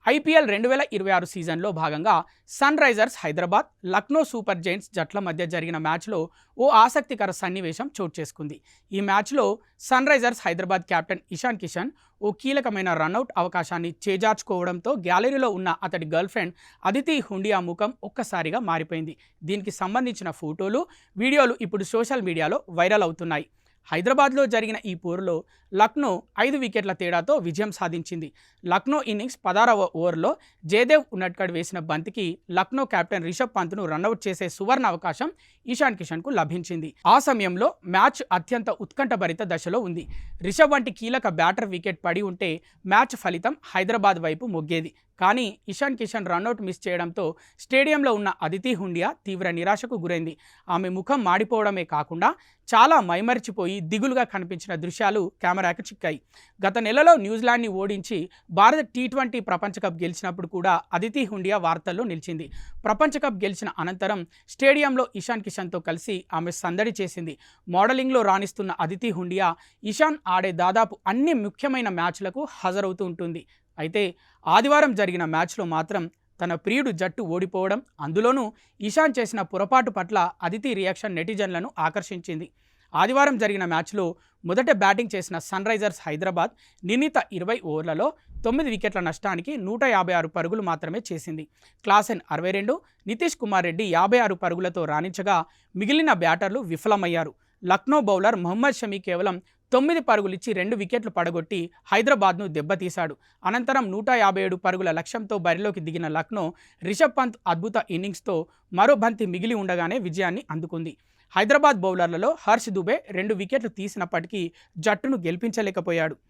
IPL 2026 సీజన్లో భాగంగా Sunrisers Hyderabad, Lucknow super giants జట్ల మధ్య జరిగిన మ్యాచ్లో ఓ ఆసక్తికర సన్నివేశం చోటు చేసుకుంది. ఈ మ్యాచ్లో Sunrisers Hyderabad captain Ishan Kishan ఓ కీలకమైన రన్అట్ అవకాశాన్ని చేజార్చుకోవడంతో గ్యాలరీలో ఉన్న అతడి గర్ల్ఫ్రెండ్ అదితి హుండియా ముఖం ఒక్కసారిగా మారిపోయింది. దీనికి సంబంధించిన ఫోటోలు, వీడియోలు ఇప్పుడు సోషల్ మీడియాలో వైరల్ అవుతున్నాయి. హైదరాబాద్లో జరిగిన ఈ పోరులో లక్నో 5 వికెట్ల తేడాతో విజయం సాధించింది. లక్నో ఇన్నింగ్స్ 16వ ఓవర్లో జయదేవ్ ఉన్నట్కడ్ వేసిన బంతికి లక్నో కెప్టెన్ రిషబ్ పంత్ను రన్అట్ చేసే సువర్ణ అవకాశం ఇషాన్ కిషన్కు లభించింది. ఆ సమయంలో మ్యాచ్ అత్యంత ఉత్కంఠభరిత దశలో ఉంది. రిషబ్ వంటి కీలక బ్యాటర్ వికెట్ పడి ఉంటే మ్యాచ్ ఫలితం హైదరాబాద్ వైపు మొగ్గేది. కానీ ఇషాన్ కిషన్ రన్అట్ మిస్ చేయడంతో స్టేడియంలో ఉన్న అదితి హుండియా తీవ్ర నిరాశకు గురైంది. ఆమె ముఖం మాడిపోవడమే కాకుండా చాలా మైమరిచిపోయి దిగులుగా కనిపించిన దృశ్యాలు కెమెరాకు చిక్కాయి. గత నెలలో న్యూజిలాండ్ని ఓడించి భారత్ టీ20 ప్రపంచ కప్ గెలిచినప్పుడు కూడా అదితి హుండియా వార్తల్లో నిలిచింది. ప్రపంచ కప్ గెలిచిన అనంతరం స్టేడియంలో ఇషాన్ కిషన్తో కలిసి ఆమె సందడి చేసింది. మోడలింగ్లో రాణిస్తున్న అదితి హుండియా ఇషాన్ ఆడే దాదాపు అన్ని ముఖ్యమైన మ్యాచ్లకు హాజరవుతూ ఉంటుంది. అయితే ఆదివారం జరిగిన మ్యాచ్లో మాత్రం తన ప్రియుడు జట్టు ఓడిపోవడం, అందులోనూ ఇషాన్ చేసిన పొరపాటు పట్ల అదితి రియాక్షన్ నెటిజన్లను ఆకర్షించింది. ఆదివారం జరిగిన మ్యాచ్లో మొదట బ్యాటింగ్ చేసిన సన్ రైజర్స్ హైదరాబాద్ నిర్ణీత 20 ఓవర్లలో 9 వికెట్ల నష్టానికి 156 పరుగులు మాత్రమే చేసింది. క్లాసెన్ 62, నితీష్ కుమార్ రెడ్డి 56 పరుగులతో రాణించగా మిగిలిన బ్యాటర్లు విఫలమయ్యారు. లక్నో బౌలర్ మహమ్మద్ షమి కేవలం 9 పరుగులిచ్చి 2 వికెట్లు పడగొట్టి హైదరాబాద్ను దెబ్బతీశాడు. అనంతరం 157 పరుగుల లక్ష్యంతో బరిలోకి దిగిన లక్నో రిషబ్ పంత్ అద్భుత ఇన్నింగ్స్తో మరో బంతి మిగిలి ఉండగానే విజయాన్ని అందుకుంది. హైదరాబాద్ బౌలర్లలో హర్ష్ దుబే 2 వికెట్లు తీసినప్పటికీ జట్టును గెలిపించలేకపోయాడు.